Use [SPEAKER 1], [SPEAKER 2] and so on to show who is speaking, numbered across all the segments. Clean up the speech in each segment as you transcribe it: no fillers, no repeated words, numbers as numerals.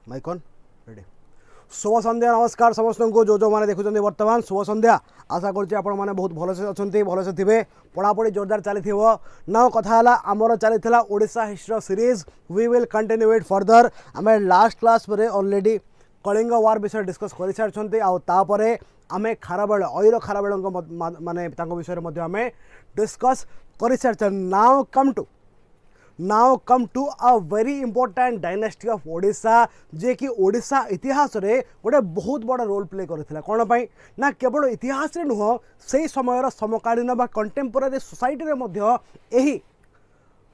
[SPEAKER 1] माइकन ready शुभ संध्या नमस्कार समस्त को जो मैंने देखुं बर्तमान शुभ संध्या आशा करें बहुत भलसे अच्छा भलसे थे पढ़ापढ़ी जोरदार चली ना कथा आमर चली Odisha history series we will continue it further आम last class already Kalinga war विषय डिस्कस कर सारी आम खारबेल ऐर खारबेल माने विषय आम डिस्कस कर सारी now come to a very important dynasty of Odisha जे कि ओडिशा इतिहास रे गोटे बहुत बड़ा रोल प्ले करथिला कोन पई ना केवल इतिहास रे नुह से समय समकालीन बा कंटेम्पोरारी सोसाइटी रे मध्य एही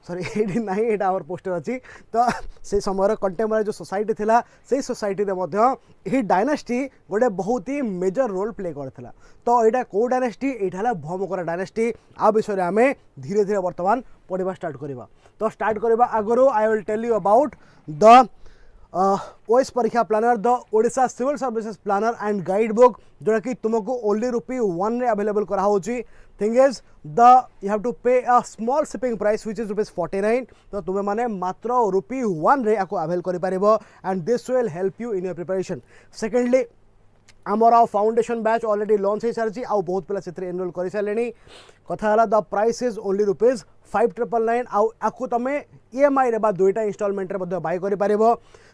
[SPEAKER 1] सॉरी एडी नहीं एटा आवर पोस्टर अछि तो से समय कंटेम्पोरारी जो सोसाइटी थिला से सोसाइटी रे मध्य एही डायनेस्टी गोटे बहुत ही मेजर रोल प्ले करथिला तो एटा को डायनेस्टी एठाला भौमकर डायनेस्टी आ विषय रे हमें धीरे धीरे वर्तमान पढ़िबा स्टार्ट करिबा तो स्टार्ट करवा आगु I will tell you about the OS Pariksha planner the Odisha civil services planner and guide book जोटा कि तुमको ओनली ₹1 रे अवेलेबल करा होची thing is the you have to pay a small shipping price which is ₹49 तो तुम्हें माने मात्र ₹1 रे आको अवेल करि परिबो and this will help you in your preparation secondly आमर फाउंडेशन बैच ऑलरेडी लॉन्च हो सारी आ बहुत पिला से एनरोल कर सारे कथा द प्राइस इज ओनली ₹5,999 आउ तुम EMI रे बा दुईटा इंस्टॉलमेंट रे बाय कर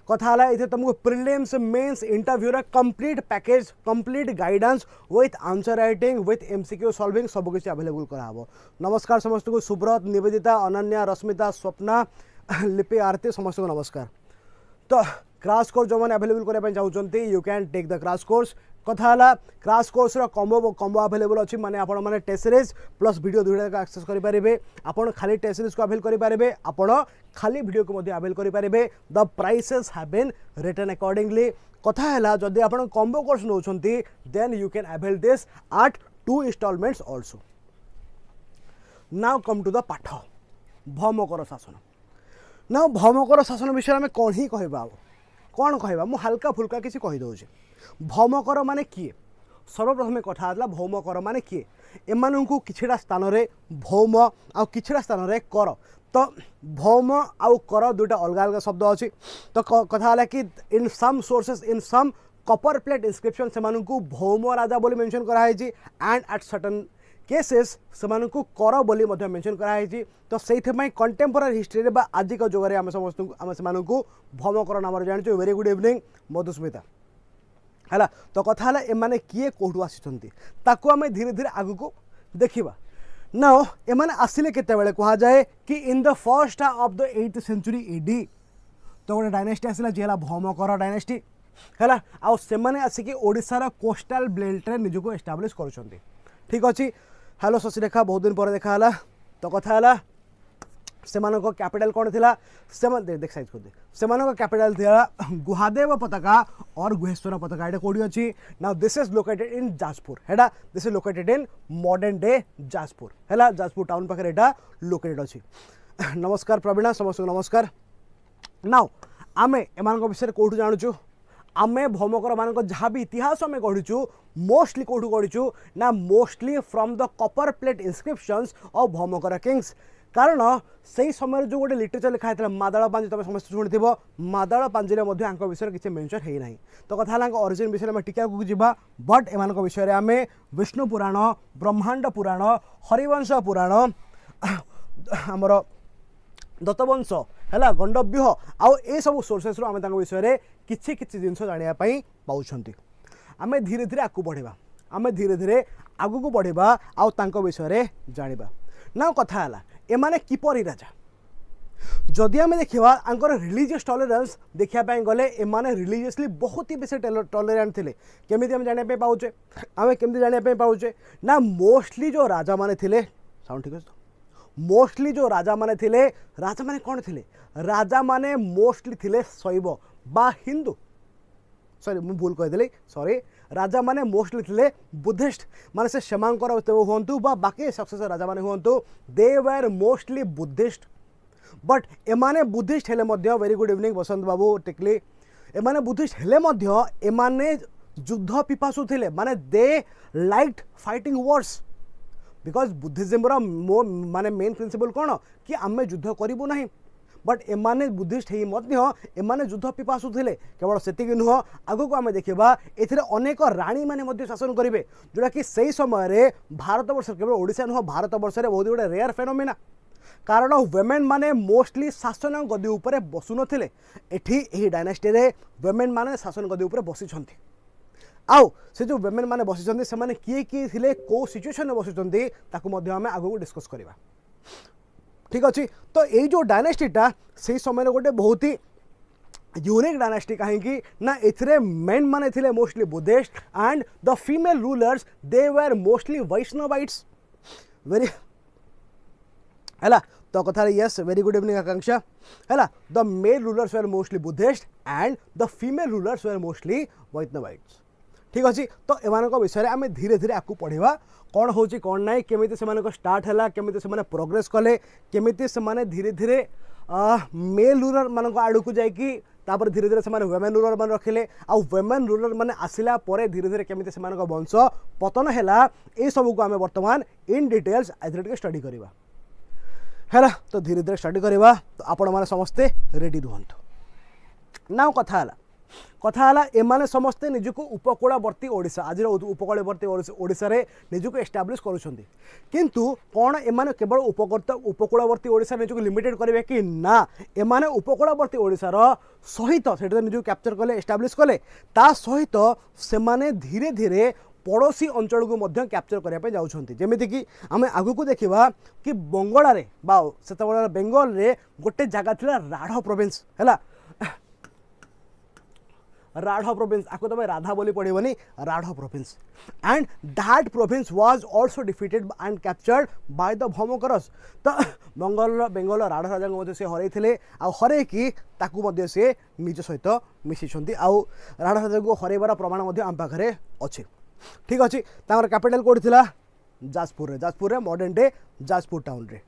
[SPEAKER 1] कथा इथे तुमको प्रिलिम्स मेंस इंटरव्यू रे complete package complete guidance with answer writing with MCQ solving सब किसी अवेलेबल कराबो नमस्कार समस्त को सुब्रत निवेदिता अनन्या रश्मिता स्वप्ना लिपि आरती समस्त को नमस्कार तो क्रैश कोर्स जो मैंने अवेलेबल करने चाहते you can take the crash course कथा क्रैश कोर्स कॉम्बो अवेलेबल अच्छी माने आपण माने टेस्ट सीरीज प्लस वीडियो दुईटा एक्सेस करेंगे आपण खाली टेस्ट सीरीज को अवेल करेंगे आपण खाली वीडियो को अवेल करेंगे the prices have been written accordingly कथा है जदि आप कॉम्बो कोर्स नौकरी then you can avail this at 2 installments also now come to the पाठ भौमकर शासन ना भौमकर शासन विषय में कौन ही कहबा कौन कहबा मु हल्का फुल्का किसी कहि दउछि भौमकर माने किए सर्वप्रथम कथा आला भौमकर माने किए एमानंकु किछड़ा स्थान रे भौम आ किछड़ा स्थान रे कर तो भौम आउ कर दुटा अलग अलग शब्द अछि तो कथा आला कि in some sources in some copper plate inscription सेमानंकु भौम राजा बोली मेंशन करा है एंड एट सर्टेन केसेस सेमानंकु कर बोली मध्य मेंशन करा है तो सेइथमै कंटेम्पोरारी हिस्ट्री रे बा आजिक जुगरे आम समस्त आम सेमानंकु भौमकर नाम जानिछु वेरी गुड इवनिंग मधुस्मिता है तो कथा है एमाने किए कौटू आसी ताकू आम धीरे धीरे आगु को देखा ना एमाने आसिले केतेबेले कहा जाए कि in the first of the 8th century AD तो गोटे डायनेस्टी आसला जे भौमकर डायनेस्टी है आउ सेमाने आसिकी ओडिशार कोस्टाल बेल्ट रे निजको एस्टाब्लिश करुछंती ठीक अच्छी हेलो शशिरेखा बहुत दिन पर देखा तो कथा है सेमानको कैपिटल कौन थिला देख साइज कर दे सेमानको कैपिटल थिला गुहादेव पताका और गुहेश्वर पताका एटा कोडी अछि now this is located in Jajpur हेडा this is located in modern day Jajpur हैला जाजपुर टाउन पाखे एटा लोकेटेड अछि नमस्कार प्रवीणा समस्त नमस्कार नाउ आमे एमानको विषय कोठु जानुछु आमे भौमकर मानक जहाँ भी इतिहास आम गढ़ीचु मोस्टली कौटू गढ़ीचु ना mostly from the copper plate inscriptions of Bhaumakara kings कारण से समय जो गोटे लिटरेचर लिखा है मादल पांजी तुम समस्त शुणी मादल पांजी विषय किसी मेंशन है ना तो कथा ओरिजिन विषय में टीका को जीवा बट एम विषय आम विष्णु पुराण ब्रह्मांड पुराण हरिवंश पुराण आमर दत्तवंश है गंडव्यूह आउ ए सब सोर्सेस आम विषय किसी किसी जिन जानापी पाँच आम धीरे धीरे आगू बढ़ा आम धीरे धीरे आगू को बढ़ा आउ विषय जाना ना कथा है एमाने किपरि राजा जदि आम देखा आंकर रिलीजियस टॉलरेंस देखापी गले एमाने रिलीजियसली बहुत ही बेसी टॉलरेंट थे केमी आम जानापी पाचे आम केमी जानापी पाचे ना मोस्टली जो राजा माने थिले साउंड ठीक है मोस्टली जो राजा माने थिले राजा माने कौन थिले राजा माने मोस्टली थिले शैव बा हिंदू सॉरी मुझे भूल कहीदेली सॉरी राजा माने मोस्टली थिले बुद्धिस्ट माने से क्षमांकर हूँ बा बाकी सक्सेसर राजा माने हूँ they were mostly Buddhist but एमाने बुद्धिस्ट हेले मध्य very good evening Basant Babu टिकली एमाने बुद्धिस्ट हेले मध्य एमाने युद्ध पिपासु थिले माने they liked fighting wars because Buddhism माने मेन प्रिंसिपल कौन कि आम युद्ध करूँ ना बट एमाने बुद्धिस्ट ही मध्य एमाने युद्ध पिपासु थे केवल सेतिक नुह आगक आम देखा एथिरे अनेक राणी माने मध्य शासन करेंगे जोटा कि सही समय भारत वर्ष केवल ओडिशा नुह भारत वर्ष में बहुत गुड़े रेयर फेनोमेना कारण वुमेन माने मोस्टली शासन गदी उपरे बसु नथिले एठी डायनास्टी रे वुमेन माने शासन गदी उपरे बसी आउ से जो वुमेन माने बसी से माने किए किए थिले को सिचुएशन में बसी ताकू मध्य आमे आगो डिस्कस करबा ठीक अच्छे। तो ये जो डायनास्टीटा से समय गोटे बहुत ही यूनिक डायनास्टी कहीं ना एथिरे मेन माने थिले mostly Buddhist and the female rulers they were mostly Vaishnavites very है तो कथा yes very good evening Akanksha है the male rulers were mostly Buddhist and the female rulers were mostly Vaishnavites ठीक अच्छे। तो एमान विषय में आम धीरे धीरे आपको पढ़ा कौन हो कौन ना केमी से स्टार्ट है केमी से प्रोग्रेस कले केमी से धीरे धीरे मेल रूलर मान आड़ को जाकि धीरे धीरे से वुमेन रूलर मान रखिले आउ वुमेन रूलर मान आसला धीरे धीरे केमी से वंश पतन है ये सबको आम बर्तमान इन डिटेल्स आधे स्टडी करवा है तो धीरे धीरे स्टडी करवा। तो आपण मैंने समस्ते रेडी रुहतु ना कथा एमाने समस्ते निजको उपकूलवर्ती ओडिशा आज उपकूलवर्ती ओडिशा रे निजको एस्टाब्लिश करुछंती किंतु कौन एमाने केवल उपकूलवर्ती ओडिशा निजको लिमिटेड करेबे कि ना एमाने उपकूलवर्ती ओडिशा रो सहित सेटा निजको कैप्चर कले एस्टाब्लिश कले ता सहित से माने धीरे धीरे पड़ोसी अंचल को मध्य कैप्चर करने जाउछंती जेमिति कि आमे आगु को देखिबा कि बंगला रे बा सेतबेला बेंगल रे गोटे जगह थिला राढ़ प्रोविंस हैला राढ़ प्रोविंस आपको तुम राधा बोली पड़ोनी Rarh province and that province was also defeated and captured by the Bhaumakaras. तो बेंगल राढ़ राजा से हरई हरई कि से निज सहित मिसी आउ राढ़ राजा को हरइबार प्रमाण आम पाखे अच्छे ठीक अच्छे। कैपिटल कौट थी जाजपुर रे मॉडर्न डे जाजपुर टाउन रे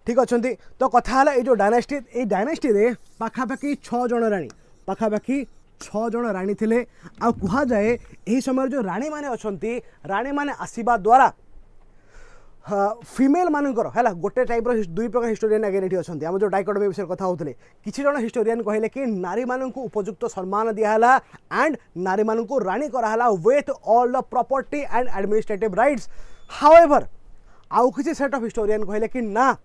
[SPEAKER 1] ठीक अच्छा। तो कथा है जो डायनास्टी रे पाखापाखि 6 जन राणी पाखापाखि 6 जन राणी थिले आ कुहा जाए यही समय जो राणी माने अछंती राणी माने आसीबा द्वारा फीमेल मानकर है गोटे टाइप दुई प्रकार हिस्टोरियन अगेन ये अच्छा आम जो डाइकोटोमी विषय कथा होते किसी जन हिस्टोरियन कहले कि नारी मानक उपयुक्त सम्मान दिहला एंड नारी मानक राणी कराला with all the property and administrative rights. However आउ किसी सेट ऑफ हिस्टोरियन कहले कि ना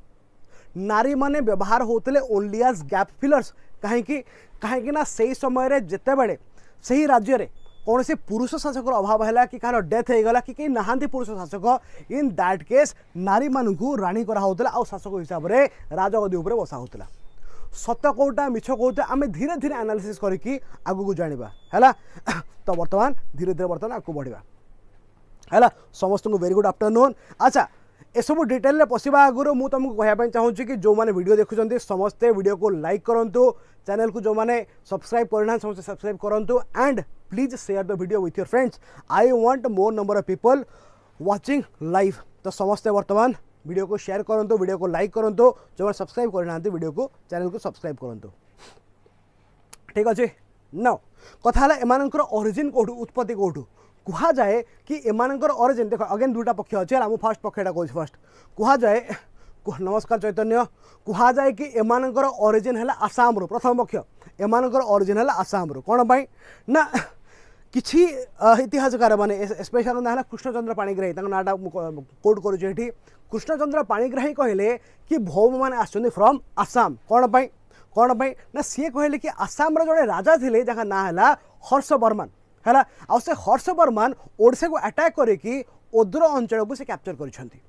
[SPEAKER 1] नारी माने व्यवहार होते ओनली एज गैप फिलर्स कहीं ना से समय जिते बड़े से राज्य में कौन से पुरुष शासक अभाव है कि कह डेथ हो गला कि नहांती पुरुष शासक इन दैट केस नारी मानू राणी कराला आ शासक हिसाब से राजगदी उपर बसा होता सत कौटा मिछ कौटा आम धीरे धीरे एनालिसिस करके आगू को जाना है। तो बर्तमान धीरे धीरे बर्तमान आगू बढ़ा है समस्त को वेरी गुड आफ्टरनून। अच्छा एसबू डिटेल पशिबा आगुरी मुझे तुमको कहवाई चाहूँगी कि जो मैंने वीडियो देखुं समस्ते वीडियो को लाइक करूँ चैनल को जो मैंने सब्सक्राइब करना समस्त सब्सक्राइब करूँ and please share the video with your friends. I want more number of people watching live. तो समस्ते वर्तमान वीडियो को शेयर करूँ वीडियो को लाइक करूँ जो मैंने सब्सक्राइब करना वीडियो को चैनल को सब्सक्राइब करूँ ठीक अच्छे। न कथा एमानकर ओरिजिन कौटू उत्पत्ति कौटू कहा जाए कि एमानकर ओरिजिन देख अगेन दुटा पक्ष अच्छे आम फास्ट पक्षटा कह फास्ट कहा जाए नमस्कार चैतन्य कहा जाए कि एमानकर ओरिजिन है आसाम रो प्रथम पक्ष एमानकर ओरिजिन है आसाम रो कौन पाई ना किछि इतिहासकार माने स्पेशल ना कृष्णचंद्र पाणिग्राही नाटा कोट करुँचे कृष्णचंद्र पाणिग्राही कहले कि भौम मैंने आसछन्ति फ्रॉम आसाम कौन पाई ना सी कहले कि आसाम रो जड़े राजा थिले जहाँ ना है हर्षवर्मन है आ से हर्षवर्मन ओडिशा को अटैक करके ओद्र अंचल को से कैप्चर करिसेंति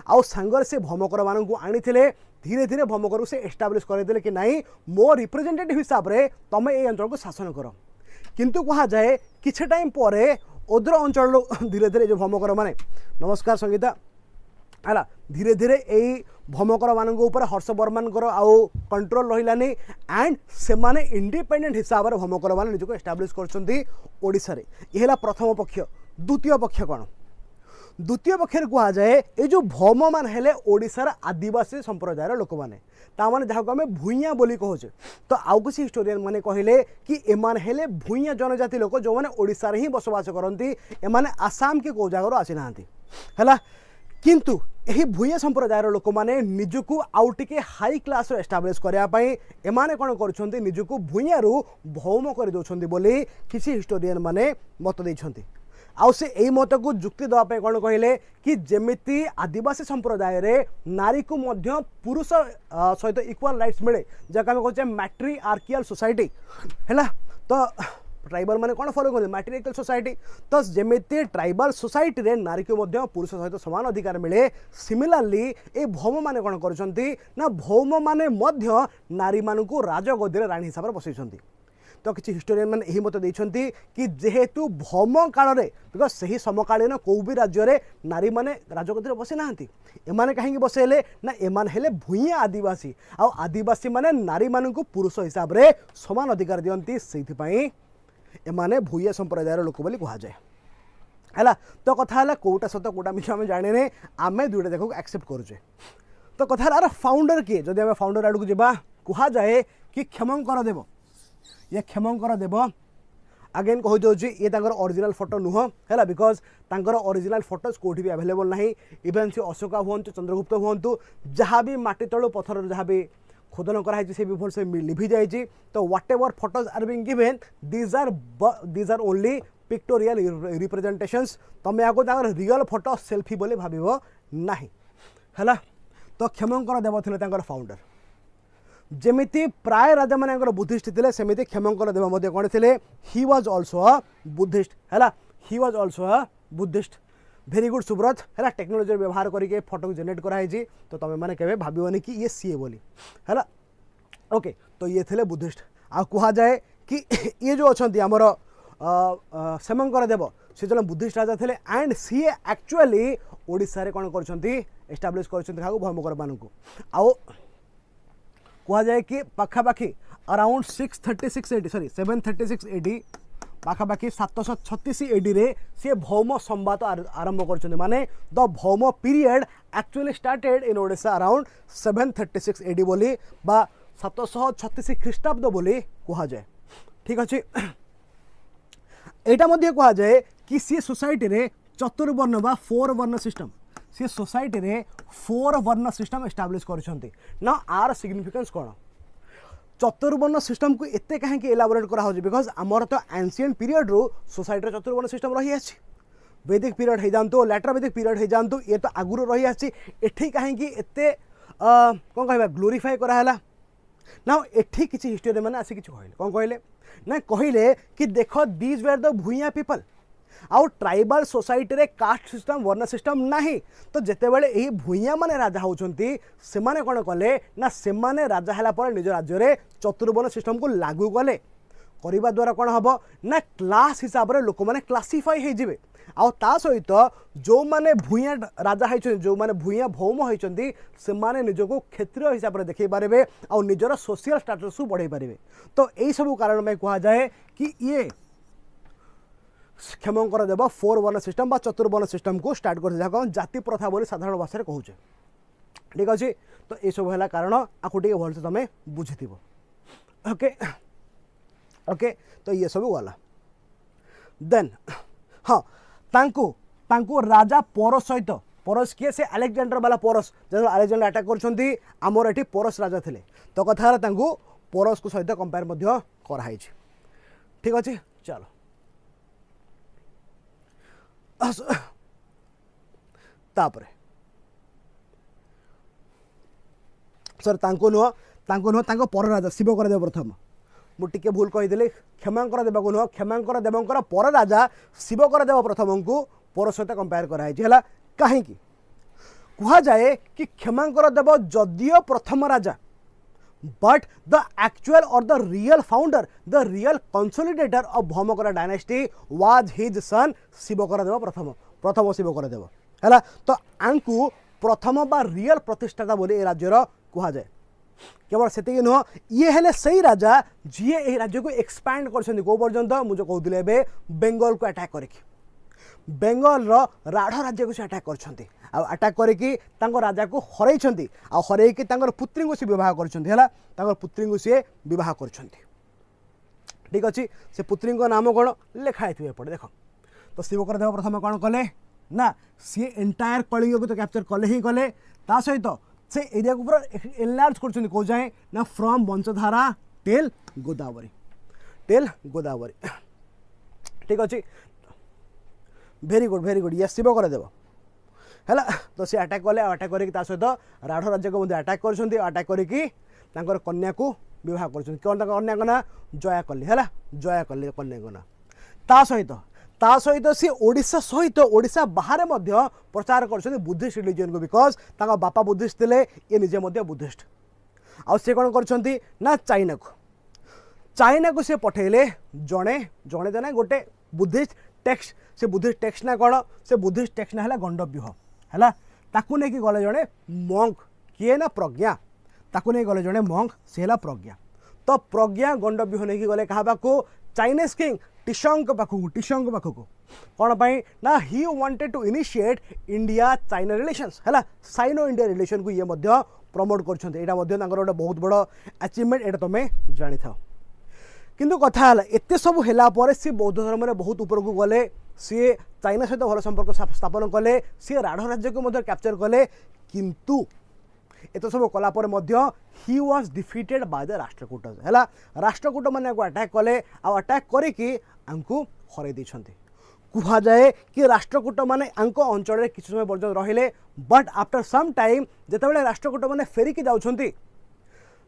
[SPEAKER 1] आउ सांगर से भौमकर मान को आनी धीरे धीरे भौमकर से एस्टाब्लिश करदे कि नहीं मो रिप्रेजेंटेटिव हिसाब से तुम ये अंचल को शासन कर किंतु कहा जाए किछि टाइम पर ओद्र अंचल धीरे धीरे जो भौमकर माने नमस्कार संगीता है धीरे धीरे यही भौमकर मान ऊपर हर्षवर्मन आउ कंट्रोल रहिलानी एंड से माने इंडिपेंडेंट हिसाब से भौमकर मान निजको एस्टाब्लिश करछन्ती ओडिशा रे। यह प्रथम पक्ष। द्वितीय पक्ष कौन द्वितीय पक्ष कहा जाए ये जो भौम मान हेले ओडिशार आदिवासी संप्रदायर लोक मैंने ताने जहाँ को आम भूइया बोली कहे तो आउ किसी हिस्टोरियन मैंने कहले कि एमान हेले भूइया जनजाति लोक जो मैंने ओडिशा रे ही बसवास करती एमाने आसाम के कौ जगार आसी ना है किंतु यही भूया संप्रदायर लोक मैंने निजक आउ टे हाई क्लास एस्टाब्लीश करने एमाने कौन कर निजक भूयारू भौम कर दौरान बोली किसी हिस्टोरियन माने मत देइछन्ति। आउ से यही मत को जुक्ति देवाई कौन कहले कि जेमिति आदिवासी संप्रदाय रे नारी को मध्य पुरुष सहित इक्वाल राइट्स मिले जहाँ आम कहे मैट्रिआर्कियल सोसाइटी है। तो ट्राइबल माने कौन फॉलो करते मैट्रिआर्कियल सोसाइटी। तो जेमिति ट्राइबल सोसाइटी रे नारी को मध्य पुरुष सहित समान अधिकार मिले सिमिलारली ए भौम माने कौन करछन्ति ना भौम माने मध्य नारी मानकु राजगद्दी रे रानी हिसाब से बसैछन्ति। तो किसी हिस्टोरियन मैंने यही मत देइछन्ति कि जेहेतु भौम काल रे बिकज सही समकालीन कौ भी राज्य रे नारी माने राजगद्दी बसे नाहंती एमाने कहीं बसेले ना एमाने हेले भूया आदिवासी आदिवासी माने नारी मानकु पुरुष हिसाब रे समान अधिकार दियंती सेइथिपई एमाने भूया संप्रदायर लोक बोली कहा जाए है। तो कथा है कोटा सत कोटा मिछ आम जाने आम दुईटा देखो एक्सेप्ट करुचे। तो कथा है फाउंडर किए जदि आम फाउंडर आड़ को जावा कह जाए कि क्षमंकर देव ये क्षमंकर देव अगेन कही दूसरी ये ओरिजिनल फोटो नुह है बिकज तांकर ओरिजिनल फोटोज कौटी भी अवेलेबल ना इवेन सी अशोका हूँ चंद्रगुप्त हूँ जहाँ भी माटी तलु पथर जहाँ भी खोदन कराई से भी भल से लिभि जाइए। तो whatever photos are being given these are only pictorial representations तमें आपको रियल फोटो सेल्फी बोले भाव ना है। तो क्षमंकर देव थे फाउंडर जेमिति प्राय राजा मान बुद्धिस्ट थे सेमिति क्षमंकर देव कौन थे he was also a Buddhist है he was also a Buddhist. Very good Subrata है टेक्नोलोजी व्यवहार करके फोटो जनरेट कराई तो तुम मैंने केवे भावनी कि ये सीए बोली है। ओके तो ये थे बुद्धिस्ट आ कह जाए कि ये जो अच्छा आमर क्षमंकर देव से जन बुद्धिस्ट राजा थे एंड सी एक्चुअली ओडिशा रे कौन कर एस्टाब्लीश कर भौमकर मान आउ कह जाए कि पाखापाखि अराउंड 736 एडी पाखापाखि 736 एडी रे सी भौम संवाद आरंभ कर माने the Bhauma period actually started in Odisha around 736 AD बोली बा 736 ख्रीष्टाब्द बोली कह जाए। ठीक अच्छे यहाँ कह जाए कि सी सोसाइटी रे चतुर्वर्ण बा 4 वर्ण सिस्टम सी सोसाइटी रे 4 वर्ण सिस्टम एस्टाब्लीश करछन्ती ना आर सिग्निफिकेंस कौन चतुर्वर्ण सिस्टम को एते कहीं एलाबोरेट करा बिकज आमर तो एंशिएंट पीरियड रू सोसाइटी चतुर्वर्ण सिस्टम रही आछि वैदिक पीरियड हो जातु लेटर वैदिक पीरियड हो जातु ये तो आगुरी रही आछि एठी कहीं एते कौन कह ग्लोरीफाए कराला ना एठी किसी हिस्टोरियन मैंने आसी किसी कहले कौन कहले ना कहले कि देख these were the Bhuya people आउ ट्राइबल सोसाइटी रे कास्ट सिस्टम वर्ण सिस्टम नहीं। तो जितेबाला यही भूया माने राजा होचंती से माने कौन कले ना से माने राजा हैला पर निज राज्य रे चतुर्वर्ण सिस्टम को लागू कले करने द्वारा कौन हम ना क्लास हिसाब से लोक मैंने क्लासीफाई हो आउ ता सहित जो माने भूया राजा होती जो माने भूया भौम होती से माने निजको क्षेत्रीय हिसाब से देखी पारे आउ निजर सोशल स्टाटस को बढ़ाई पारे। तो यही सब कारण में कह जाए कि ये क्षमंकर देव 4 वर्ण सिस्टम बा चतुर्वर्ण सिस्टम को स्टार्ट कर जाति प्रथा बोली साधारण भाषा में कहूचे। ठीक अच्छे तो ये सब है कारण आपको टे भलसे तुम बुझी। ओके ओके तो ये सब गला देन हाँ तांको राजा परस सहित परस किए से अलेक्जेंडर वाला परस जो अलेक्जेंडर अटैक कर आमर ये परस राजा थे। तो कथा परस को सहित कंपेयर कराई। ठीक अच्छे चलो तापरे सर नुह पर राजा शिवकर देव प्रथम मुझे भूल कहीदेली क्षमांकर देव को नुह क्षमांकर देवंकर पर राजा शिवकर देव प्रथम को पर सहित कंपेयर कराई कहीं कह जाए कि क्षमांकर देव जदियो प्रथम राजा but the actual or the real founder, the real consolidator of Bhaumakara dynasty was his son Shivkar देव प्रथम शिवकर देव है। तो आंकु प्रथम बा रियल प्रतिष्ठाता बोली ए राज्यर कह जाए केवल से नुह ये हेले सही राजा जी ए राज्य को एक्सपैंड कर पर्यंत मुझे कहते बेंगल को अटैक करके बेंगल राढ़ राज्य को से अटैक कर अटैक करके राजा को हरई हरईकी पुत्री को सी बह कर पुत्री को सी बह कर। ठीक अच्छे से पुत्री नाम कौन लिखाई एपटे देख। तो शिवकर देव प्रथम कौन कले ना सी एंटायर कलिंग को तो कैप्चर कले ही कले ता सहित से एरिया को पूरा एनलार्ज कर कौ जाए ना फ्रॉम वंशधारा टेल गोदावरी ठीक अच्छे भेरी गुड ये शिव करदेव है तो सी अटैक कले अटैक कर सहित राढ़ राज्य को अटैक कर कन्या को विवाह कर कन्या को ना जया कली है जया कली कन्या को ना ता सहित सी ओडिशा सहित ओडिशा बाहर मध्य प्रचार कर बुद्धिस्ट रिलीजन को बिकज ताका बापा बुद्धिस्ट थे ये निजे मध्य बुद्धिस्ट आउ सी कौन कर ना चाइना को सी पठेले जड़े जड़े देना गोटे बुद्धिस्ट टेक्स्ट से बुद्धिस्ट टेक्स्ट ना कौन से बुद्धिस्ट टेक्स्ट ना है गंडव्यूह है ताकू नहीं कि गले जड़े मंक किए ना प्रज्ञा ताकू नहीं गले जड़े मंक सी है प्रज्ञा तो प्रज्ञा गंडव्यूह नहीं गले क्या पाखु चाइनीज किंग टिशंग पाखक कौन पाई ना he wanted to initiate India China relations है साइनो इंडिया रिलेशन को ये मध्य प्रमोट कर बहुत बड़ अचीवमेंट एटा तुम जानी था किंतु कथा है एत सब है सी बौद्ध धर्म में बहुत ऊपर को गले सी चाइना सहित भल संपर्क स्थापन कले सी राढ़ राज्य को कैप्चर कले किंतु एत सब कलापर he was defeated by the Rashtrakuta है राष्ट्रकूट मैंने अटैक कले अटैक करके हर कह जाए कि राष्ट्रकूट मैंने अंचल किसी समय पर्यटन रहिले बट आफ्टर सम टाइम जिते राष्ट्रकूट मैंने फेरिकी जाऊँगी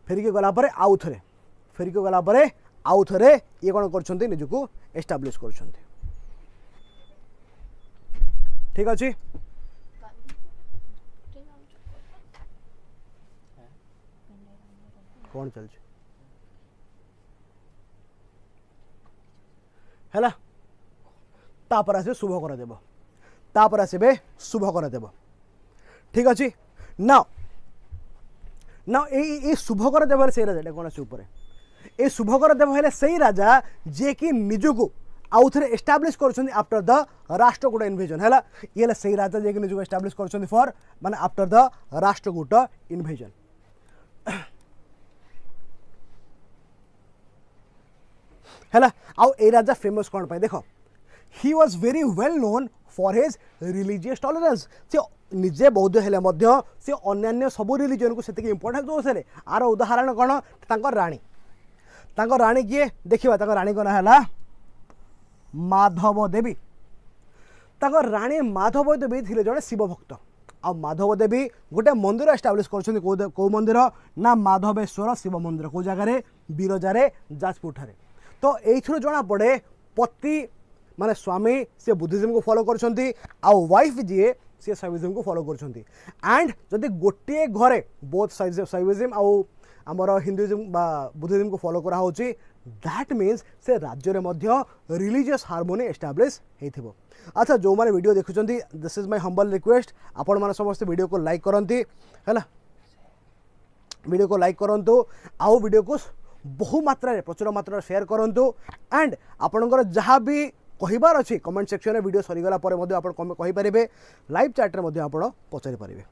[SPEAKER 1] फेरिकी गलापर आउ थे फेरिकी गलापर आउ थे ये कौन कर निजक एस्टाब्लीश कर ठीक अच्छे कौन चल है तापर आसे शुभ करदेव तापर आसबे शुभ करदेव ठीक अच्छे ना ना ये शुभ करदेव से राजा कौन आस ये शुभ करदेव है से राजा जे कि निजक आउ थे एस्टाब्लीश कर आफ्टर द राष्ट्रकूट इन्वेजन है ये से राजा जे कि निजक एस्टाब्लीश कर फॉर माने आफ्टर द राष्ट्रकूट इन्वेजन है आउ ए राजा फेमस कौन पाए देख he was very well known for his religious tolerance से निजे बौद्ध हेले मध्य से अन्य सब रिलीजन को सेतिक इंपोर्टेंस दोसले आर उदाहरण कौन तांकर राणी किए देखिबा तांकर राणी को ना है माधव देवी तांकर राणी माधव देवी थिले जड़े शिव भक्त आ माधव देवी गोटे मंदिर एस्टाब्लीश कर कौ मंदिर ना माधवेश्वर शिव मंदिर कौ जगह बिरजा जाजपुर ठारे तो ये जना पड़े पति माने स्वामी से बुद्धिज्म को फॉलो कर वाइफ जी सी शैविज्म को फॉलो कर एंड जदि गोटे घरे बोथ शैविज्म आउ आमर हिंदुइज्म बा बुद्धिज्म को फॉलो करा होची दैट मीन्स से राज्य में रिलीजियस हार्मोनी एस्टाब्लीश होइथिबो। अच्छा जो मैंने वीडियो देखुं this is my humble request आपण मैंने समस्त वीडियो को लाइक करती है वीडियो को लाइक करूँ आउ वीडियो को बहु मात्रा प्रचुर मात्रा शेयर करूँ एंड आपणकर जहाँ भी कहिबार अच्छी कमेंट सेक्शन में वीडियो सरीगला कहींपारे लाइव चैट रे आप पचारि पारे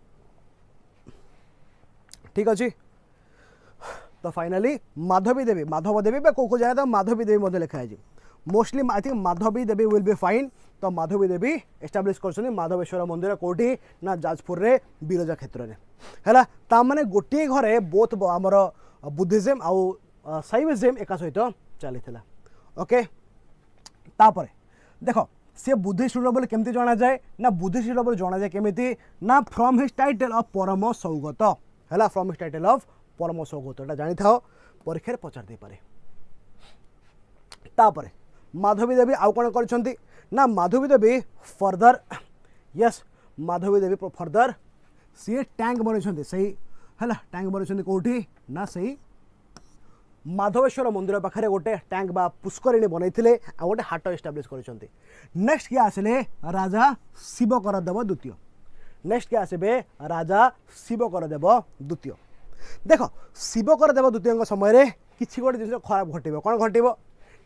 [SPEAKER 1] ठीक अच्छे। तो फाइनाली माधवी देवी कौ जाए तो माधवी देवी लिखा है mostly I think Madhavi Devi will be fine तो माधवी देवी एस्टाब्लीश कर माधवेश्वर मंदिर कौटी ना जाजपुर रे बिरजा क्षेत्र में है ताने गोटे घरे बोथ आमर बुद्धिज्म आउ शैविज्म एका सहित चली ओके तापर देख सी बुद्धिस्ट रूलर बोले केमती जना जाए ना बुद्धिस्ट रूलर बोले जना जाए केमिति ना फ्रॉम हिज टाइटल ऑफ परम सौगत है फ्रॉम हिज टाइटल ऑफ परम सौगत एटा जानी था परीक्षा पचार दे पारे तापर माधवी देवी आउ कौन कर ना माधवी देवी फर्दर यस माधवी देवी फर्दर सी टैंक बन सही है टैंक बन कौटी ना सही माधवेश्वर मंदिर पाखे गोटे टैंक बा पुष्करिणी बनई आ गोटे हाट एस्टाब्लीश कर नेक्स्ट किए आसिले राजा शिव करदेव द्वितीय नेक्स्ट किए आसबे राजा शिव करदेव द्वितीय देख शिव करदेव द्वितीय समय किसी गोटे जिन खराब घटब कौन घटब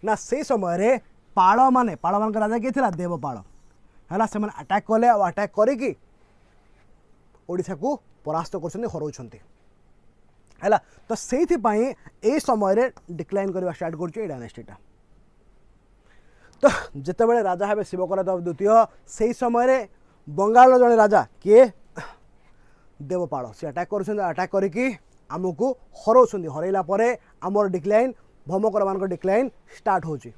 [SPEAKER 1] ना से समय पाल मान राजा किए थे देवपाल है से अटैक कले अटैक करी ओडिशा को परास्त कर हराउंट है तो से ये समय डिक्लाइन करवा स्टार्ट कर डायनेस्टीटा तो जिते बड़े राजा हे शिव करदेव द्वितीय से समय बंगाल जड़े राजा किए देवपाल से अटैक कर अटैक करके आमको हराउछन्ति हरैला परे आमर डिक्लाइन भौमकर मान डिक्लाइन स्टार्ट होची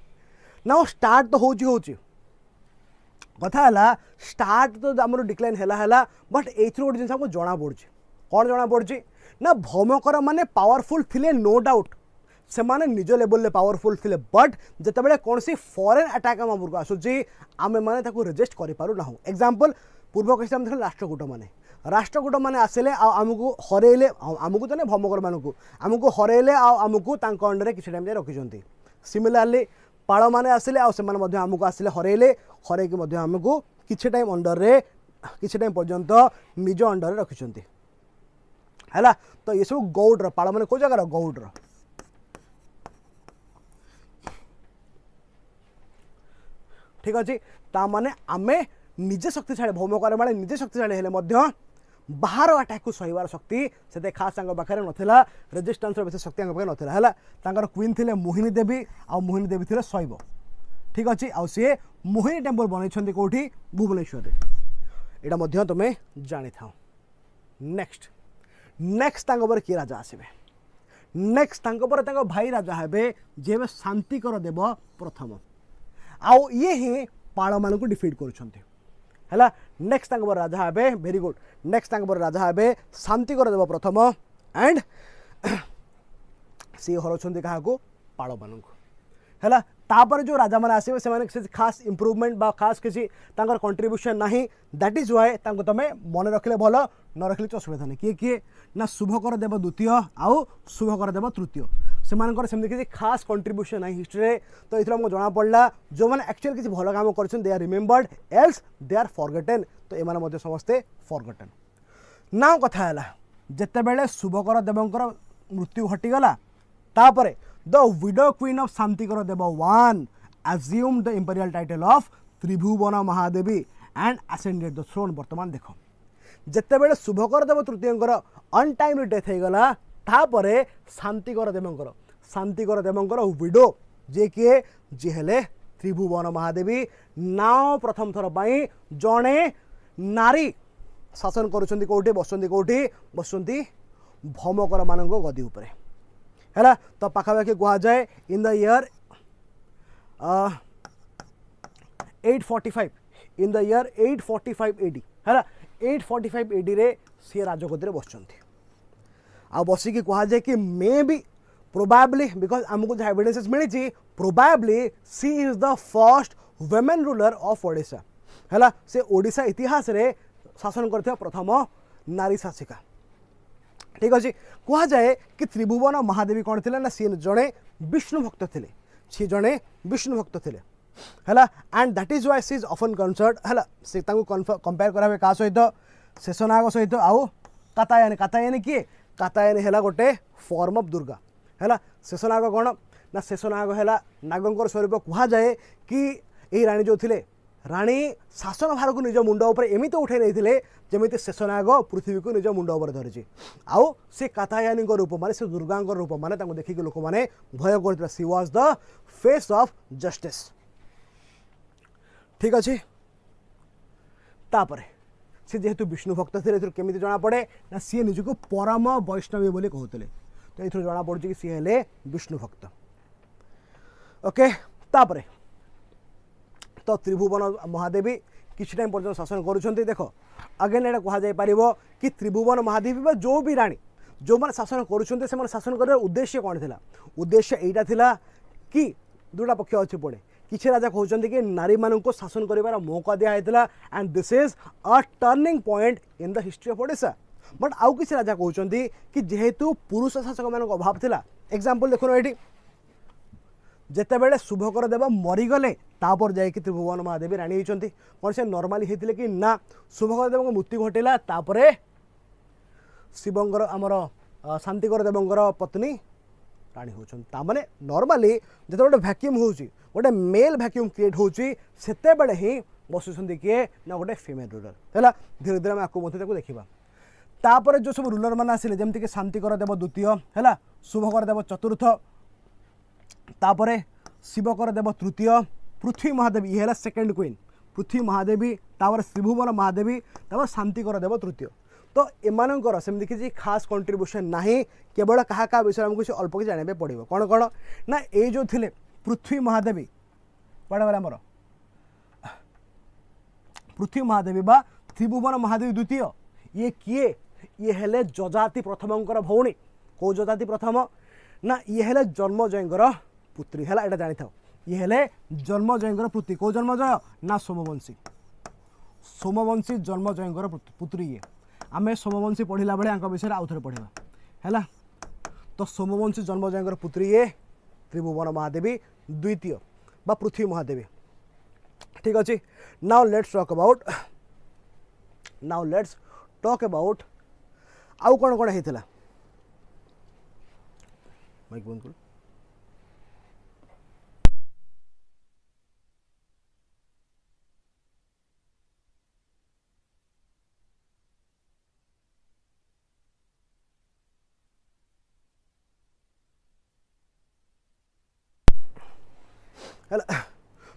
[SPEAKER 1] ना स्टार्ट तो होची कथा है स्टार्ट तो आमर डिक्लाइन है बट ये गोटे जिन हमको जना पड़ी कौन जना पड़ी ना भौमकर माने पावरफुल थिले नो डाउट से माने निज लेवल पावरफुल थिले बट जितेबाला कौन सी फॉरेन अटैक आम उपरको आसूची आमे माने ताको रेजिस्ट करि पारु ना एग्जांपल पूर्व कैसे हम राष्ट्रकूट माने आसिले आमको हरैले आमको तो नहीं भौमकर मानू आमको हरैले आमको अंडर किसी टाइम रखिंट सिमिलारली पाड़ मैंने आसिले आमको आसिले हरैले हरैकी आमको किसी टाइम अंडर रे किसी टाइम पर्यंत निज अंडर रे रखिंट है तो ये सब गौड्र पाड़ मैंने कौ जगार गौड्र ठीक अच्छे ताने आमे निजे शक्तिशाली भौमकर माने निजे शक्तिशाली हेले बाहर अटैक को सहीबार शक्ति से खास पाखे नाला रेजिस्टेंस बेस शक्ति नाला है क्वीन थे मोहिनी देवी आ मोहिनी देवी थे शैव ठीक अच्छे आउ सी मोहिनी टेम्पल बनई कौटी भुवनेश्वर यहाँ तुम्हें जानी था नेक्स्ट नेक्स्ट किए राजा आसबे नेक्स्ट भाई राजा हे जी शांतिकर देव प्रथम आउ ये ही पाड़ मान को डिफिट कर नेक्स्ट राजा हे वेरी गुड नेक्स्ट राजा हे शांतिकर देव प्रथम एंड सी हराउछन्ति क्या पाड़ मान है तापर जो राजा मैंने आसवे से खास इम्प्रूवमेंट बा खास किसी कंट्रीब्यूशन ना दैट इज वाई तुम्हें मन रखिले भल न रखिले असुविधा नहीं किए किए ना शुभकर देव द्वितीय आउ शुभकर देव तृतीय से किसी खास कंट्रीब्यूशन ना हिस्ट्री तो ये जना पड़ा जो मैंने एक्चुअली किसी भल काम कर they are remembered else they are forgotten तो ये समस्ते फॉरगेटेन ना कथा है जितेबले शुभकर देवंकर मृत्यु घटीगला तापर the widow queen of Shantikara Deva one assumed the imperial title of Tribhuvana Mahadevi and ascended the throne। बर्तमान देख जितेबले शुभकर देव तृतीयंकर अनटाइमली डेथ हो गला तापर शांतिकर देवंकर विडो जे किए जी हेले त्रिभुवन महादेवी नाउ प्रथम थर पाई जड़े नारी शासन करुछन्ति कोठी बसुछन्ति भौमकर मान गदी उपरे है तो पाखापाखि कह जाए in the year 845 in the year 845 AD है 845 AD रे सी राजगदी बसुँच आ बसिकी कह जाए कि मे बी प्रोबेबली बिकज आमको जो एविडेंसेस मिली probably she is the first women ruler of Odisha है से ओडिशा इतिहास रे शासन करथिबा प्रथम नारी शासिका ठीक अच्छे कह जाए कि त्रिभुवन महादेवी कौन थे ना सी जड़े विष्णु भक्त थे सी जड़े विष्णु भक्त थे है and that is why she is often concert है से कंपेयर करा क्या सहित शेषनाग सहित आउ कातायनी किए कातायनी है गोटे फॉर्म ऑफ दुर्गा है शेषनाग कौन ना शेषनाग है नागंकर स्वरूप कह जाए कि यही राणी जो थे राणी शासन भार को निज मुंड उपर एमती उठे नहीं जमी शेषनाग पृथ्वी को निज मुंड उपर धरी आउ से कातायानी रूप माने से दुर्गा रूप माने देखिक लोक मैंने भय कर she was the face of justice ठीक अच्छे तापर से जेहेतु विष्णु भक्त थे केमी जना पड़े ना सी निजक परम वैष्णवी बोली कहते तो ये जना पड़ी कि सी हेले विष्णु भक्त ओके तापर तो त्रिभुवन महादेवी किसी टाइम पर्यटन शासन करुँच देख अगेन यहाँ कहुपर कि त्रिभुवन महादेवी जो भी राणी जो मैंने शासन करुँच शासन कर उद्देश्य कौन था उद्देश्य यहाँ था कि दुटा पक्ष अच्छे पड़े किसी राजा कहते कि नारी मान को शासन कर मौका दिखाई and this is a turning point in the history of Odisha but आउ किसी राजा कहते कि जेहेतु पुरुष शासक मान अभाव था एग्जांपल देखो ये जितेबले शुभकर देव मरीगले तापर जाकि त्रिभुवन महादेवी राणी होती कौन से नॉर्मली होते कि ना शुभकर देव मृत्यु घटेला तापर शिवंकर आमर शांतिकर देवंकर पत्नी राणी होने नॉर्मली जो गोटे भैक्यूम हो गोटे मेल भैक्यूम क्रिएट होते ही बसुँच किए ना गोटे फीमेल रूलर है धीरे धीरे आपको देखा तापर जो सब रूलर मैंने आसिले जमीक शांतिकर देव द्वितीय है शुभकर देव चतुर्थ तापर शिवकर देव तृतीय पृथ्वी महादेवी ये सेकेंड क्वीन पृथ्वी महादेवी तापर श्रीभुवन महादेवी तापर शांतिकर देव तृतीय। तो एमानकर सेमती किसी खास कंट्रीब्यूशन नहीं, केवल क्या विषय आमको किसी अल्प किसी जानवे पड़ो कौन कौन ना ये जो थे पृथ्वी महादेवी बड़ा आमर पृथ्वी महादेवी बा त्रिभुवन महादेवी द्वितीय ये किए ये हेले जजाति प्रथमंकर भौणी कौ जजाति प्रथम ना ये हेले जन्मजयंकर पुत्री है यहाँ जानी था ये हेले जन्मजयंकर पुत्री कौ जन्मजय ना सोमवंशी सोमवंशी जन्मजयंकर पुत्री ये आम सोमवंशी पढ़ला बेले विषय आउ थे पढ़ा है। तो सोमवंशी जन्मजयंकर पुत्री ये त्रिभुवन महादेवी द्वितीय बा पृथ्वी महादेवी ठीक अच्छे। नाउ लेट्स टॉक अबाउट आउ कौन कौन होता माइक बंद कर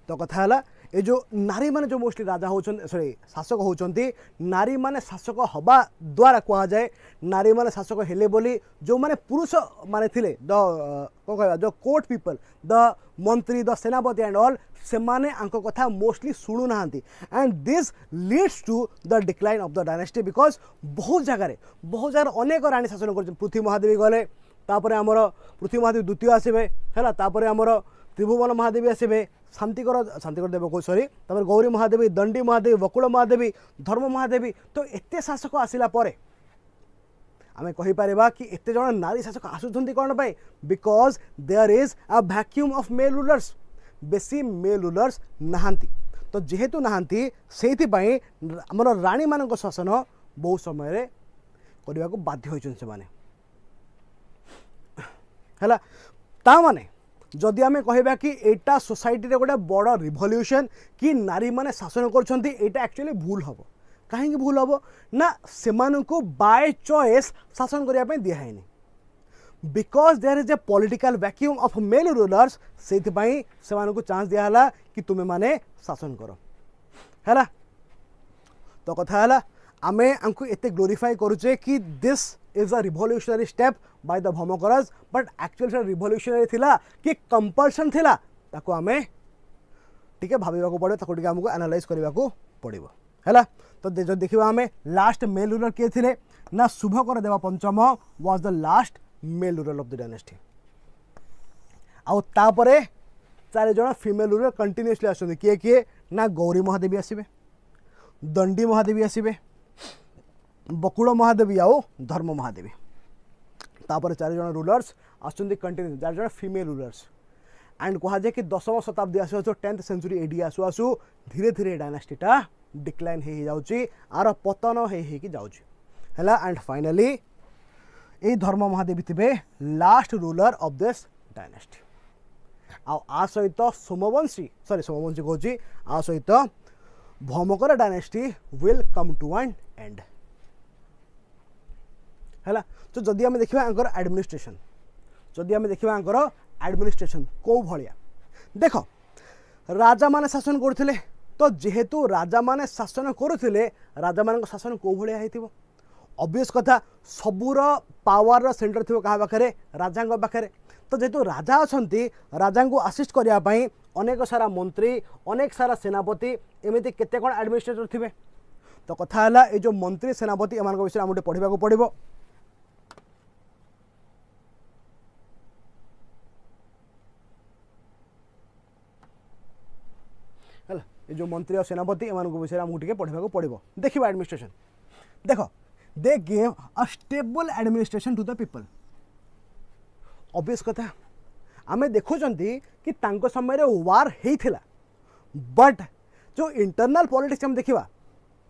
[SPEAKER 1] तो कथा है ये जो नारी माने जो मोस्टली राजा होचन सॉरी शासक होचंती नारी माने शासक हवा द्वारा कहा जाए नारी माने शासक हेले बोली जो माने पुरुष माने थिले द को कहबा जो court people the mantri the senapati and all से माने आंको कथा मोस्टली सुनु नाहंती and this leads to the decline of the dynasty because बहुत जगह अनेक रानी शासन कर पृथ्वी महादेवी गले तापर आमर पृथ्वी महादेवी द्वितीय आसबे है तापर आमर त्रिभुवन महादेवी आसबे शांतिकर देव को सॉरी तापर गौरी महादेवी दंडी महादेवी बकुल महादेवी धर्म महादेवी। तो एते शासक आसिला परे आमे कहि पारिबा कि एते जण नारी शासक आसुछंती कोन पाई because there is a vacuum of male rulers बेसी मेल रूलर्स नाहांती। तो जेहेतु नाहांती सेति पई हमर रानी मानक शासन बहु समय रे करबा को बाध्य होइछन से माने हला ता माने जदि आम कहबा कि एटा सोसाइटी रे गोटे बड़ रिवोल्यूशन कि नारी माने शासन करछंती एटा एक्चुअली भूल हबो कहीं भूल हबो ना सेमानकु बाय चॉइस शासन करिया पे दिया हैनी because there is a political vacuum of male rulers सेति पई सेमानकु चांस दिया हला कि तुमे माने शासन करो हैला। तो कथा हला आमे आंकु एते ग्लोरीफाई करूचे कि this is a revolutionary step by the Bhaumakaras but actual revolutionary थिला कि कंपल्सन थिला ताको आमे ठीक है भाबा को पड़े ताको ठीक हमको एनालाइज करबा को पड़िबो हैला। तो जो देखिबा आमे लास्ट मेल रूलर के थिले ना शुभकर देवा पंचम was the last mail ruler of the dynasty आउ तापरे चार जण फीमेल रूलर कंटिन्यूअसली आछन किए ना गौरी महादेवी आसीबे दंडी महादेवी आसीबे बकुड़ महादेवी आओ धर्म महादेवी तापर चार जण रूलर्स आसुंदी कंटिन्यू चार जण फीमेल रूलर्स एंड कहा जाए कि 10वीं शताब्दी आसु 10th सेंचुरी एडी आसु आसु धीरे धीरे डायनेस्टीटा डिक्लाइन हो जाउची आर पतन हो कि जाउची हैला। एंड फाइनली ए धर्म महादेवी थे last ruler of this dynasty आ सहित सोमवंशी कहूँ आ सहित Bhaumakara dynasty will come to an end है। तो जदि आम देखा एडमिनिस्ट्रेशन जदि आम देखा एडमिनिस्ट्रेशन कौ भाया देख राजा माने शासन करथिले तो जेहेतु राजा माने शासन करुथिले राजा मान शासन कौ भाया होइथिबो ऑब्वियस कथा सबूर पावर सेंटर थी क्या पाखे राजा पाखे। तो जेहेतु राजा अच्छा राजा को आसिस्ट करने अनेक सारा मंत्री अनेक सारा सेनापति एमती केते कौन एडमिनिस्ट्रेटर थे। तो कथा है ये जो मंत्री सेनापति एम विषय आम पढ़ा पड़ो है ये जो मंत्री और सेनापति एम विषय आमको पढ़ा पड़ो देखा एडमिनिस्ट्रेशन देख they gave a stable administration to the people obvious कथा आमे देखुचंती कि तांको समय रे वार हेइथिला बट जो इंटरनल पॉलिटिक्स हम देखिबा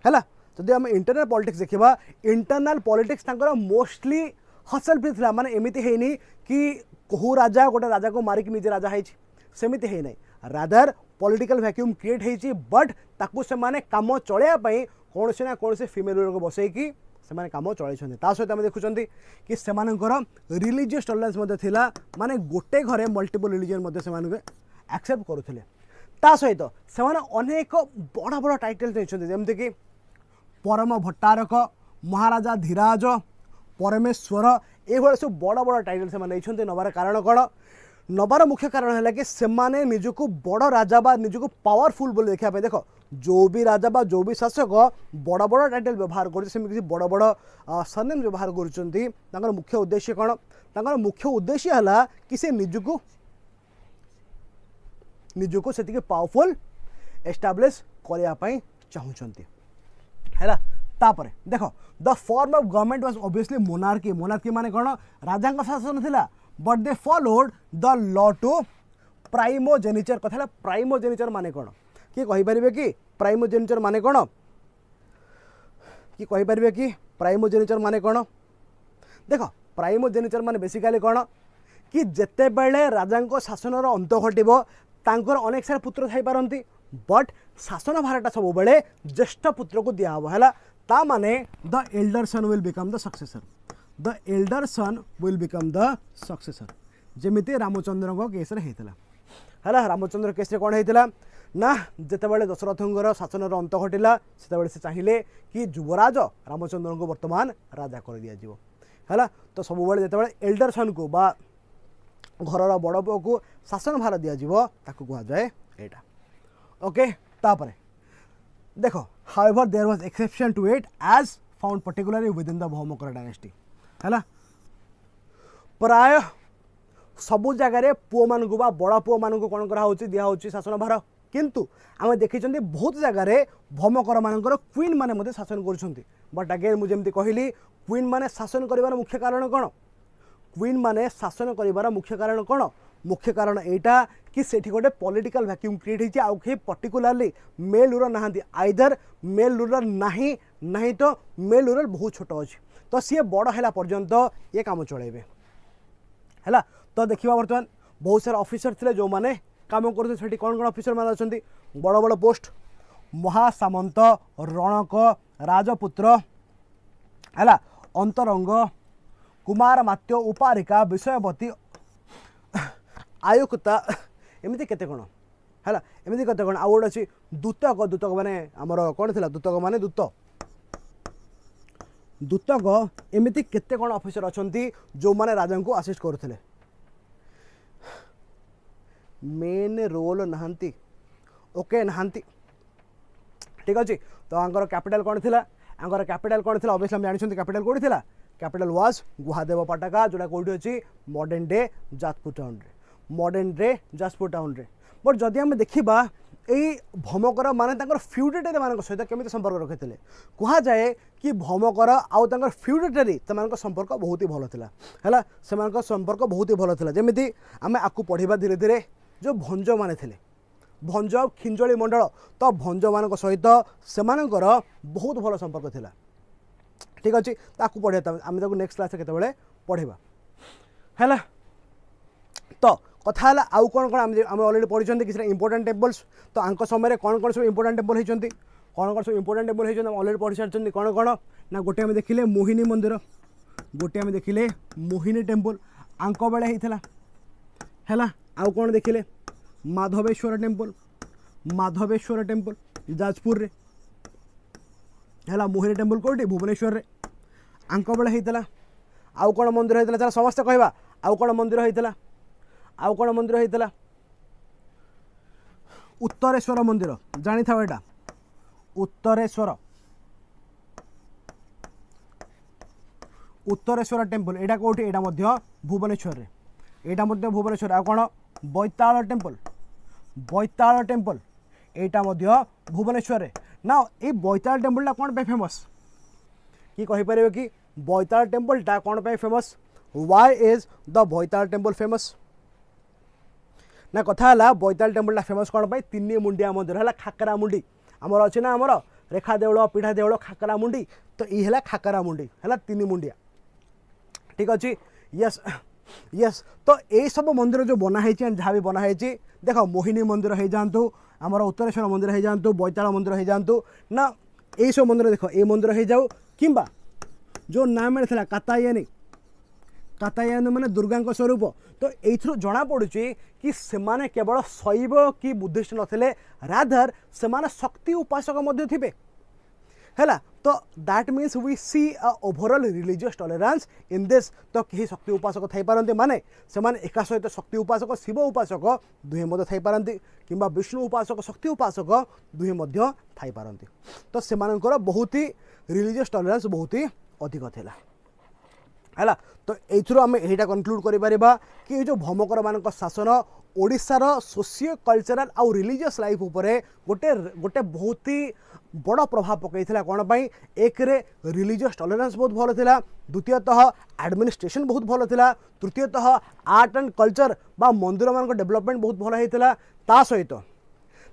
[SPEAKER 1] हैला जदि हम इंटरनल पॉलिटिक्स देखिबा इंटरनल पॉलिटिक्स तांकर मोस्टली हसल फ्री थिला माने एमिति हेइनी कि कोहू राजा गोटे राजा को मारिक निजे राजा हेइछि सेमिति हेइ नै रादर पॉलिटिकल वैक्यूम क्रिएट हेइछि बट ताकू से माने काम चलेया पई कोनसे ना कोनसे फीमेल को बसै कि सेमाने काम चलैछन्ते ता सहित आम देखुचंती कि सेमानकर रिलीजियस टॉलरेंस मध्य थिला माने गोटे घरे मल्टीपल रिलीजन मध्य सेमानके एक्सेप्ट करुथिले ता सहित से अनेक बड़ बड़ टाइटल नहीं जमीक परम भट्टारक महाराजा धीराज परमेश्वर ये सब बड़ बड़ टाइटल से नबार कारण कौन नबार मुख्य कारण है कि सेमाने निजको बड़ राजा बा निजको पावरफुल बोली देखा देख जो भी राजा बा जो भी शासक बड़ बड़ टाइटल व्यवहार कर बड़ बड़ सरनेम व्यवहार कर मुख्य उद्देश्य कौन तांकर मुख्य उद्देश्य है कि से निजको से पावरफुल एस्टाब्लिश करने चाहूँगी है तापर देख the form of government was obviously monarchy monarchy माने कौन राजा शासन थिला but they followed the law to primogeniture कथा प्राइमोजेनिचर माने कौन कि कहि परिबे कि प्राइमोजेनिचर माने कौन कि कहि परिबे कि प्राइमोजेनिचर माने कौन देख प्राइमोजेनिचर माने बेसिकली कौन कि जेते बेले राजा शासनर अंत घटिबो तांकर अनेक सारा पुत्र थाई पारंती बट शासन भारटा सब बेले ज्येष्ठ पुत्र को दिया है ता माने the elder son will become the successor the elder son will become the successor जमीती रामचंद्र केस है रामचंद्र केस कौन होता ना जितेबाला दशरथ शासन अंत घटला से चाहिए कि युवराज रामचंद्र को वर्तमान राजा कर दिज्व है तो सब जो एल्डर सन को बा घर बड़ पुओ को शासन भार दिज्व ताकू कहुए यहाँ ओके तापर देखो however there was exception to it as found particularly within the Bhaumakara dynasty है प्राय सबु जगार पुओ मान बा बड़ पुओ मान कौन कर दिखाई शासन भार किंतु आम देखी बहुत जगार भौमकर मानकर क्वीन माने शासन कर बट अगेन मुझे कहली क्वीन माने शासन कर मुख्य कारण कौन क्वीन माने शासन कर मुख्य कारण कौन मुख्य कारण एटा कि सेठी गोटे पॉलिटिकल वैक्यूम क्रिएट होती आउ कहीं पर्टिकुलरली मेल रूरल नहांती आइदर मेल रूरल नहीं तो मेल रूरल बहुत छोट अच्छी तो सी बड़ है पर्यंत ये काम चलेबे है तो देखा बर्तमान बहुत सारा ऑफिसर थे जो मैंने काम करते कौन कौन ऑफिसर मान अच्छा बड़ बड़ पोस्ट महासामंत रणक राजपुत्र है अंतरंग कुमार मात्य उपारिका विषयवती आयुक्ता एमती केते कौन है एमती केते कौन आउ गोटे अच्छी दूतक दूतक माने आमर कौन थी दूतक माने दूतक एमती केते कौन ऑफिसर अच्छा जो मैंने राजा को असिस्ट करते मेन रोल नहांती ओके नहांती ठीक अच्छे तो आंकर कैपिटल कौन थी आंकर कैपिटल कौन थी ऑब्वियसली हम जानते कैपिटल कौन थी कैपिटल वाज गुहादेव पाटका जोटा कौटी अच्छी मॉडर्न डे जाजपुर टाउन रे मॉडर्न डे जाजपुर टाउन रे बट जदि आम देखा यही भौमकर माने फ्यूडेटरी मान सहित केमी संपर्क रखी थे कहुए कि भौमकर आउ फ्यूडेटरी से संपर्क बहुत ही भल था है से संपर्क बहुत ही भल था जमी आम आपको पढ़ा धीरे धीरे जो भंज माने थे भंज खिंजली मंडल तो भंज मान सहित से बहुत भल संपर्क था ठीक अच्छे ताकू पढ़ा आम नेक्स्ट क्लास केतबेले पढ़ा है तो कथा है आउ कौन कौन आम अलरेडी पढ़ी किसी इंपोर्टेंट टेम्पल्स तो आंक समय कौन कौन सब इंपोर्टेंट टेम्पल होती कौन कौन सब इंपोर्टेंट टेम्पल होती अलरेडी पढ़ी सारी कौन कौन ना गोटे आम देखिले मोहिनी मंदिर गोटे आम देखिले मोहिनी टेम्पल आंक बेले होता है आउ कौन देखिले माधवेश्वर टेम्पल जाजपुर रे है मोहिनी टेम्पल कौटी भुवनेश्वर रे आंक बेले होता आउ कौन मंदिर होता समस्त कहवा आउ कौन मंदिर होता आउ कौन मंदिर होता उत्तरेश्वर मंदिर जानी था एटा उत्तरेश्वर टेम्पल एटा कौटी एटा मध्य भुवनेश्वर रे एटा मध्य भुवनेश्वर आ कौन बैताल टेम्पल एटा मध्य भुवनेश्वर रे ना ये बैताल टेम्पलटा कौन पे फेमस कि कहि परिबे कि बैताल टेम्पलटा कौन पे famous why is the Baital temple famous ना कथा है बैताल टेम्पलटा फेमस कौन पाई तीन मुंडिया मंदिर है खाकरा मुंडी आमर अच्छे ना आमर रेखा देउल पीढ़ा देउल खाकरा मुंडी तो ये है खाकरा मुंडी है तीन मुंडिया ठीक अच्छे यस यस तो ये सब मंदिर जो बनाई जहाँ भी बनाई देख मोहिनी मंदिर हो जातु आमर उत्तरेश्वर मंदिर हो जातु बैताल मंदिर हो जातु ना यही सब मंदिर देख ये मंदिर हो जाऊ कि जो नाम मिलता कात्यायन माने दुर्गा स्वरूप तो ये जना पड़ू कि सेमाने केवल शैव कि बुद्धिस्ट नथिले रादर सेमाने शक्ति उपासक थे है तो that means we see a overall religious tolerance in this तो कहीं शक्ति उपासक थई पारंती माने सेमाने एका सहित शक्ति उपासक शिव उपासक दुहे मध्य थई पारंती किंबा विष्णु उपासक शक्ति उपासक दुहे मध्य थई पारंती तो सेमानकर बहुत ही रिलीजियस टॉलरेंस बहुत ही अधिक थिला है तो ये आम यहीटा कनक्लूड करा कि ये जो भौमकर मान शासन ओडिशार सोशियो कल्चरल आउ रिलीजियस लाइफ उपरे गोटे गोटे बहुत ही बड़ प्रभाव पकईला कौन पाई एक रे रिलीजियस टॉलरेंस बहुत भल था द्वितीयतः एडमिनिस्ट्रेशन बहुत भल था तृतीयतः आर्ट एंड कल्चर बा मंदिर मान डेवलपमेंट बहुत भल होता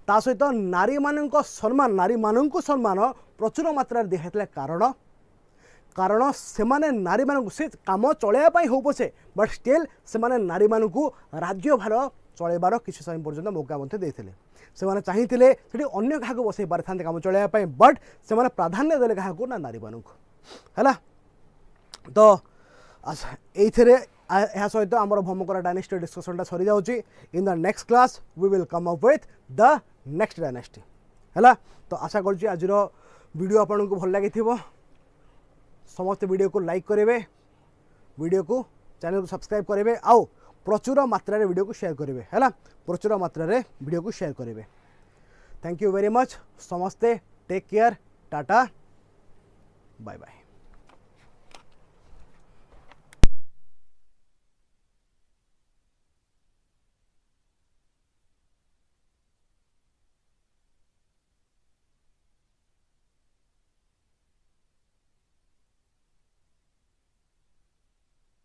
[SPEAKER 1] ता सहित नारी मान सम्मान नारी मान सम्मान प्रचुर मात्रा दिखाई कारण से माने नारी मान से काम चलैया हो पछे बट स्टिल से माने नारी मान राज्य भार चलैबार किसी समय पर्यंत मौका देते से माने चाहिए अन्य क्या बसई पारि था काम चलैया बट से माने प्राधान्य देले क्या ना नारी मान है तो ये सहित आम भौमकर डायनेस्टी डिस्कसनटा सरी जाउची in the next class we will come up with the next dynasty है तो आशा करुँच आज वीडियो आपन को भल लगी समस्त वीडियो को लाइक करेंगे वीडियो को चैनल को सब्सक्राइब करेंगे आउ प्रचुर मात्रा वीडियो को शेयर करेंगे है प्रचुर मात्रा वीडियो को शेयर करेंगे थैंक यू वेरी मच समस्ते take care tata bye bye.